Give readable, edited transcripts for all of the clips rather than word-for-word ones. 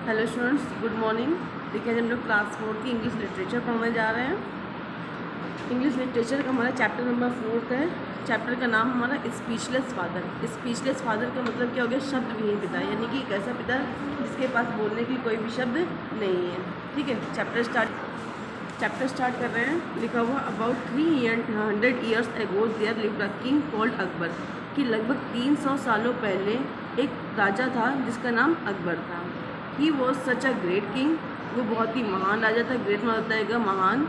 Hello students, good morning. देखिए आज हम लोग क्लास 4 की इंग्लिश लिटरेचर पढ़ने जा रहे हैं। इंग्लिश लिटरेचर का हमारा चैप्टर नंबर 4 है। चैप्टर का नाम हमारा स्पीचलेस फादर। स्पीचलेस फादर का मतलब क्या हो गया? शब्द विहीन पिता, यानी कि एक ऐसा पिता जिसके पास बोलने की कोई भी शब्द नहीं है। ठीक है, चैप्टर स्टार्ट कर रहे हैं। लिखा हुआ about 300 years ago there lived a king called Akbar, कि लगभग 300 सालों पहले एक राजा था जिसका नाम अकबर था। He was such a great king, वो बहुत ही महान राजा था। ग्रेट मतलब होता है महान।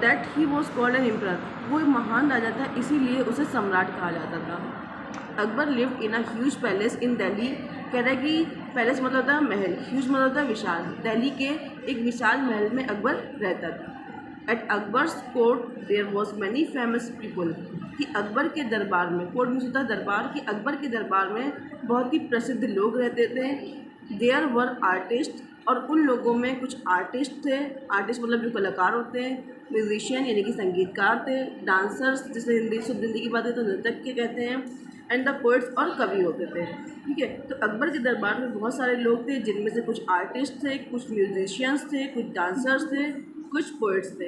That he was called an emperor, वो महान राजा था इसीलिए उसे सम्राट कहा जाता था। Akbar lived in a huge palace in Delhi. कह रहा है कि पैलेस मतलब होता है महल, ह्यूज मतलब होता है विशाल। दिल्ली के एक विशाल महल में अकबर रहता था। At Akbar's court there was many famous people, कि अकबर के दरबार में, कोर्ट में होता है दरबार, कि अकबर के दरबार में बहुत ही प्रसिद्ध लोग रहते थे। देयर वर आर्टिस्ट, और उन लोगों में कुछ आर्टिस्ट थे। आर्टिस्ट मतलब जो कलाकार होते हैं। म्यूजिशियन यानी कि संगीतकार थे। डांसर्स, जैसे हिंदी शुद्ध हिंदी की बात है तो नर्तज्ञ कहते हैं। एंड द पोइट्स, और कवि होते थे। ठीक है, तो अकबर के दरबार में बहुत सारे लोग थे, जिनमें से कुछ आर्टिस्ट थे, कुछ म्यूजिशियंस थे, कुछ डांसर्स थे, कुछ पोइट्स थे।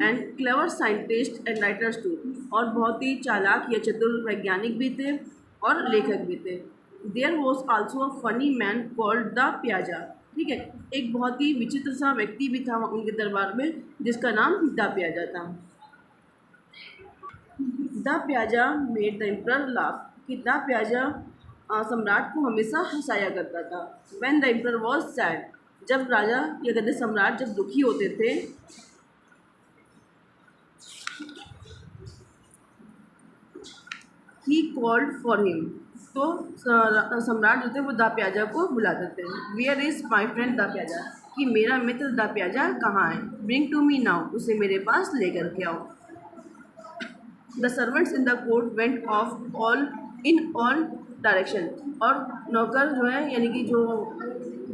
And clever scientist and writers too, और बहुत ही चालाक या चतुर वैज्ञानिक भी थे और लेखक भी थे। There was also a funny man called the Pyaza. ठीक है, एक बहुत ही विचित्र सा व्यक्ति भी था उनके दरबार में जिसका नाम द प्याजा था। The Pyaza made the emperor laugh, कि द प्याजा सम्राट को हमेशा हंसाया करता था। When the emperor was sad, जब राजा या कहते सम्राट जब दुखी होते थे, ही कॉल्ड फॉर हिम, तो सम्राट जो थे वो द प्याजा को बुलाते थे। Where is my friend the Pyaza, कि मेरा मित्र द प्याजा कहाँ है? ब्रिंग टू मी नाउ, उसे मेरे पास लेकर के आओ। The servants in the court went of all direction, और नौकर जो है यानी कि जो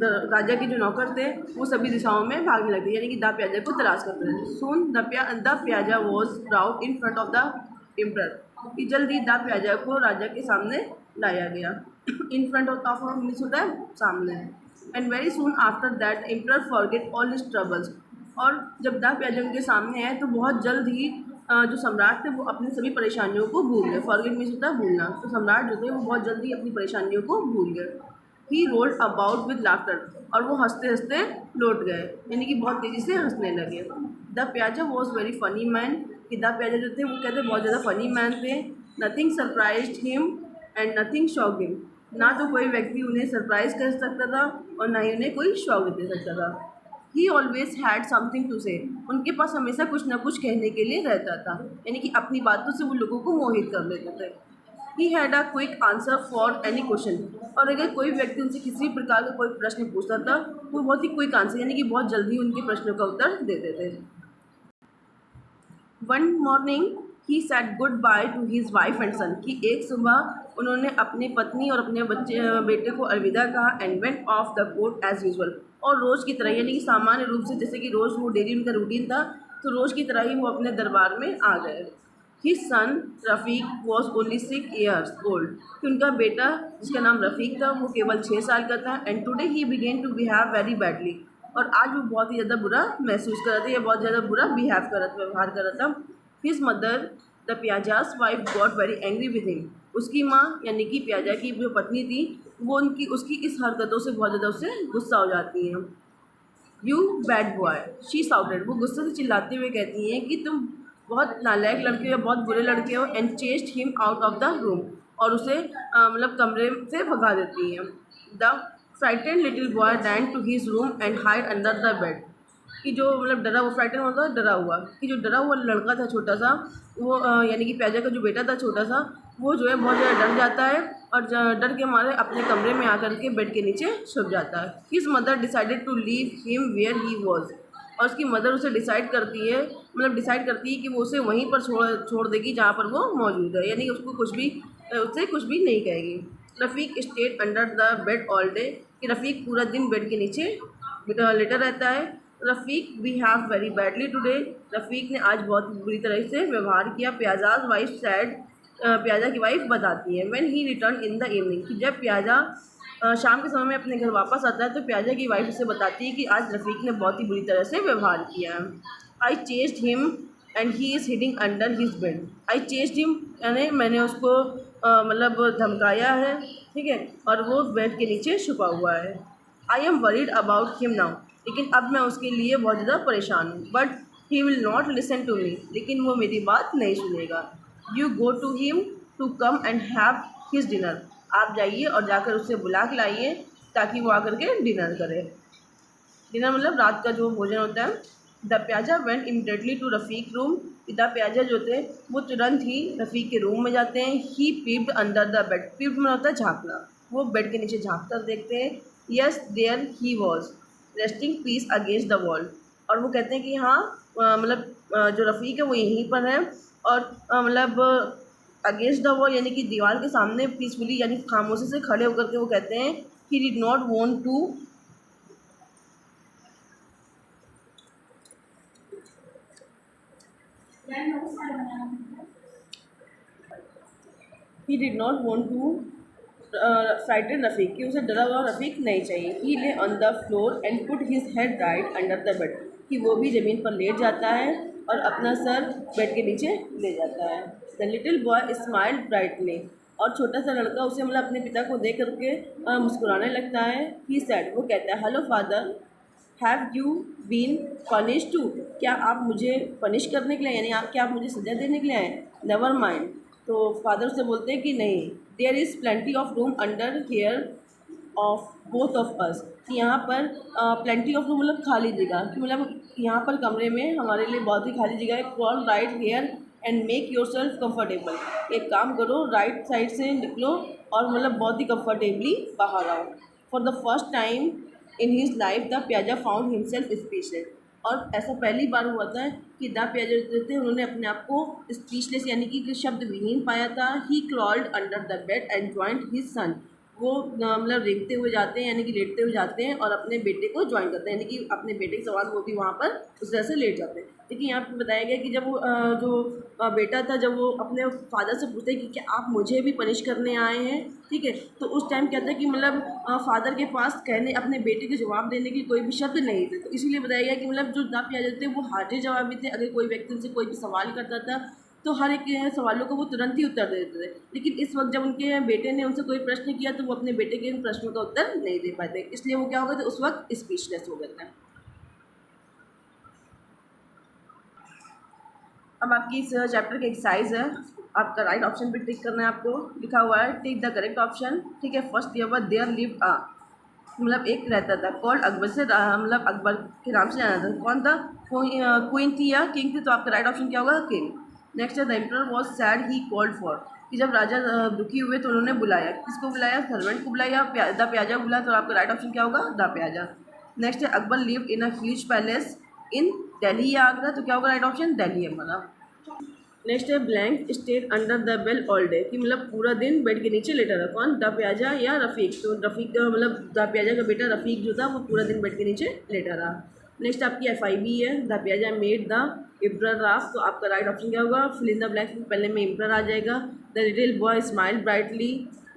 राजा के जो नौकर थे वो सभी दिशाओं में भागने लगे, यानी कि द प्याजा को तलाश करते थे। Soon the pyaza was brought in front of the emperor, कि जल्दी द प्याजा को राजा के सामने लाया गया। इन फ्रंट ऑफ मीन्स होता है सामने। And very soon after that emperor forget all his troubles, और जब द प्याजा उनके सामने आए तो बहुत जल्द ही जो सम्राट थे वो अपनी सभी परेशानियों को भूल गए। फॉरगेट मीन्स होता है भूलना, तो सम्राट जो थे वो बहुत जल्दी अपनी परेशानियों को भूल गए। ही रोल्ड अबाउट विद लाफ्टर, और वो हंसते हंसते लौट गए, यानी कि बहुत तेज़ी से हंसने लगे। The pyaza was very funny man, कि द प्याजा जो थे वो कहते बहुत ज़्यादा फनी मैन थे। Nothing surprised him and nothing shocked him, ना तो कोई व्यक्ति उन्हें सरप्राइज कर सकता था और ना ही उन्हें कोई शौक दे सकता था। He always had something to say, उनके पास हमेशा कुछ ना कुछ कहने के लिए रहता था, यानी कि अपनी बातों से वो लोगों को मोहित कर लेते थे। He had a quick answer for any question, और अगर कोई व्यक्ति उनसे किसी भी प्रकार का कोई प्रश्न पूछता था वो बहुत ही क्विक आंसर, यानी कि बहुत जल्दी उनके प्रश्नों का उत्तर देते थे। One morning he said goodbye to his wife and son, कि एक सुबह उन्होंने अपनी पत्नी और अपने बेटे को अलविदा कहा। And went off the court as usual, और रोज़ की तरह, यानी कि सामान्य रूप से, जैसे कि रोज़ वो डेली उनका रूटीन था, तो रोज़ की तरह ही वो अपने दरबार में आ गए। His son Rafiq was only 6 years old, कि उनका बेटा जिसका नाम रफ़ीक था वो केवल 6 साल का था। And today he began to behave very badly, और आज वो बहुत ही ज़्यादा बुरा महसूस कर रहा था या बहुत ज़्यादा बुरा व्यवहार कर रहा था। His mother the Pyaza's wife got very angry with him, उसकी माँ यानी कि प्याजा की जो पत्नी थी वो उसकी इस हरकतों से बहुत ज़्यादा उससे गुस्सा हो जाती हैं। You bad boy she shouted, वो गुस्से से चिल्लाते हुए कहती हैं कि तुम बहुत नालायक लड़के हो या बहुत बुरे लड़के हो। And chased him out of the room, और उसे मतलब कमरे से भगा देती हैं। The frightened little boy ran to his room and hide under the bed, कि जो मतलब डरा हुआ, फ्राइटन होता है डरा हुआ, कि जो डरा हुआ लड़का था छोटा सा वो यानी कि प्याजा का जो बेटा था छोटा सा, वो जो है बहुत ज़्यादा डर जाता है और डर के मारे अपने कमरे में आकर के बेड के नीचे छुप जाता है। His mother decided to leave him where he was, और उसकी मदर उसे डिसाइड करती है कि वो उसे वहीं पर छोड़ देगी जहाँ पर वो मौजूद है, यानी उसको उससे कुछ भी नहीं कहेगी। Rafiq stayed under the bed all day, कि रफ़ीक पूरा दिन बेड के नीचे लेटा रहता है। रफ़ीक बिहेव वेरी बैडली टुडे, रफ़ीक ने आज बहुत बुरी तरह से व्यवहार किया। प्याजाज वाइफ सैड, प्याजा की वाइफ बताती है। When he return in the evening, कि जब प्याजा शाम के समय में अपने घर वापस आता है तो प्याजा की वाइफ उसे बताती है कि आज रफ़ीक ने बहुत ही बुरी तरह से व्यवहार किया है। I chased him and he is hiding under his bed. I chased him यानी मैंने उसको मतलब धमकाया है, ठीक है, और वो बेड के नीचे छुपा हुआ है। I am worried about him now, लेकिन अब मैं उसके लिए बहुत ज़्यादा परेशान हूँ। But he will not listen to me, लेकिन वो मेरी बात नहीं सुनेगा। You go to him to come and have his dinner. आप जाइए और जाकर उससे बुला के लाइए ताकि वो आकर के डिनर करे। डिनर मतलब रात का जो भोजन होता है। The Pyaza went immediately to Rafiq room. The Pyaza जो थे वो तुरंत ही रफ़ीक के रूम में जाते हैं। He peeped under the bed. Peeped में होता है झाँकना। वो बेड के नीचे झाँक कर देखते हैं। Yes there he was resting peace against the wall. और वो कहते हैं कि हाँ मतलब जो रफ़ीक है वो यहीं पर है और मतलब अगेंस्ट द वॉल यानी कि दीवार के सामने पीसफुली यानी खामोशी से खड़े होकर के वो कहते हैं he did not want to he did not want to frighten Rafiq, कि उसे डरा हुआ रफ़ीक नहीं चाहिए। He lay on the floor and put his head right under the bed, कि वो भी ज़मीन पर लेट जाता है और अपना सर बेड के नीचे ले जाता है। The little boy smiled brightly, और छोटा सा लड़का उसे मतलब अपने पिता को देख करके मुस्कुराने लगता है। ही सेड, वो कहता है, hello father, have you been punish too, क्या आप मुझे पनिश करने के लिए यानी क्या आप मुझे सज़ा देने के लिए आए? नेवर माइंड, तो फादर से बोलते हैं कि नहीं, there is plenty of room under here of both of us, कि यहाँ पर प्लेंटी ऑफ रूम मतलब खाली जगह, कि मतलब यहाँ पर कमरे में हमारे लिए बहुत ही खाली जगह है। Call right here and make yourself comfortable, एक काम करो राइट साइड से निकलो और मतलब बहुत ही कम्फर्टेबली बाहर आओ। For the first time in his life the pyaza found himself speechless, और ऐसा पहली बार हुआ था कि द प्याजा जो थे उन्होंने अपने आप को स्पीचलेस यानी कि शब्द विहीन पाया था। He crawled under the bed and joined his son, वो मतलब रेंगते हुए जाते हैं यानी कि लेटते हुए जाते हैं और अपने बेटे को ज्वाइन करते हैं यानी कि अपने बेटे के सवाल वो भी वहाँ पर उस तरह से लेट जाते हैं। लेकिन यहाँ पर बताया गया कि जब वो जो बेटा था जब वो अपने फादर से पूछते हैं कि क्या आप मुझे भी पनिश करने आए हैं, ठीक है, तो उस टाइम कहता है कि मतलब फादर के पास कहने अपने बेटे के जवाब देने के कोई भी शब्द नहीं थे, तो इसीलिए बताया गया कि मतलब जो दाप आ जाते वो हाजिर जवाबी थे। अगर कोई व्यक्ति उनसे कोई भी सवाल करता था तो हर एक सवालों को वो तुरंत ही उत्तर दे देते थे, लेकिन इस वक्त जब उनके बेटे ने उनसे कोई प्रश्न किया तो वो अपने बेटे के इन प्रश्नों का उत्तर नहीं दे पाते, इसलिए वो क्या हो गए थे उस वक्त स्पीचलेस हो गए थे। अब आपकी इस चैप्टर की एक्सरसाइज है, आपका राइट ऑप्शन पे टिक करना है। आपको लिखा हुआ है टिक द करेक्ट ऑप्शन, ठीक है। फर्स्ट दिया हुआ देयर लिव्ड अ, मतलब एक रहता था, कॉल्ड अकबर से मतलब अकबर के नाम से जाना था। कौन था? क्वीन थी या किंग थी? तो आपका राइट ऑप्शन क्या होगा? किंग। नेक्स्ट है the emperor was sad he called for, कि जब राजा दुखी हुए तो उन्होंने बुलाया, किसको बुलाया? सर्वेंट को बुलाया, द प्याजा बुलाया, तो आपका राइट ऑप्शन क्या होगा? द प्याजा। नेक्स्ट है Akbar lived in a huge palace in Delhi या आगरा, तो क्या होगा राइट ऑप्शन? दिल्ली हमारा। नेक्स्ट है blank state under the bell all day, कि मतलब पूरा दिन बेड के नीचे लेटा रहा। कौन? द प्याजा या रफ़ीक? तो रफ़ीक का मतलब द प्याजा का बेटा रफ़ीक जो था वो पूरा दिन बेड के नीचे लेटा रहा। नेक्स्ट आपकी FIB है, the Pyaza made the emperor laugh, तो आपका राइट ऑप्शन क्या होगा? फिल इन द ब्लैंक, पहले में एम्परर आ जाएगा। The little boy smile brightly,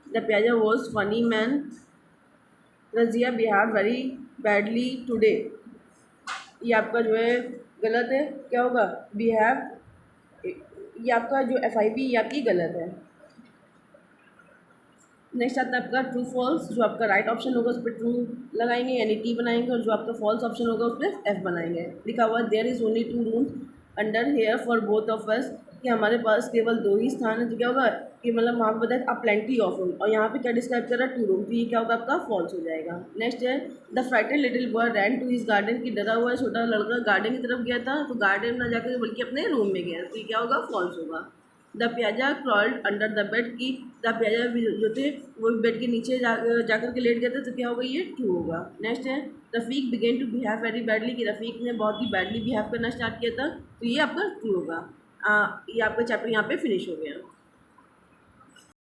the pyaza was funny man, Razia behave very badly today, ये आपका जो है गलत है, क्या होगा? बिहेव, ये आपका जो FIB ये आपकी गलत है। नेक्स्ट आता है आपका ट्रू फॉल्स, जो आपका राइट ऑप्शन होगा उस पर ट्रू लगाएंगे यानी T बनाएंगे, और जो आपका फॉल्स ऑप्शन होगा उस पर F बनाएंगे। लिखा हुआ there is only 2 rooms under here for both of us, कि हमारे पास केवल 2 ही स्थान है, तो क्या होगा कि मतलब वहाँ पर बताया आप प्लेंटी ऑफ रूम, और यहाँ पे क्या डिस्क्राइब कर रहा है? 2 रूम, तो ये क्या होगा आपका फॉल्स हो जाएगा। नेक्स्ट है the frightened little boy ran to his garden, की डरा हुआ छोटा लड़का गार्डन की तरफ गया था, तो गार्डन ना जाकर बल्कि अपने रूम में गया, तो ये क्या होगा? फॉल्स होगा। The pyaza crawled under the bed, की द प्याजा जो थे वो बेड के नीचे जाकर के लेट गए थे, तो क्या होगा? ये ट्रू होगा। नेक्स्ट है Rafiq began to behave very badly, कि रफ़ीक ने बहुत ही बैडली बिहेव करना स्टार्ट किया था, तो ये आपका ट्रू होगा। ये आपका चैप्टर यहाँ पे फिनिश हो गया।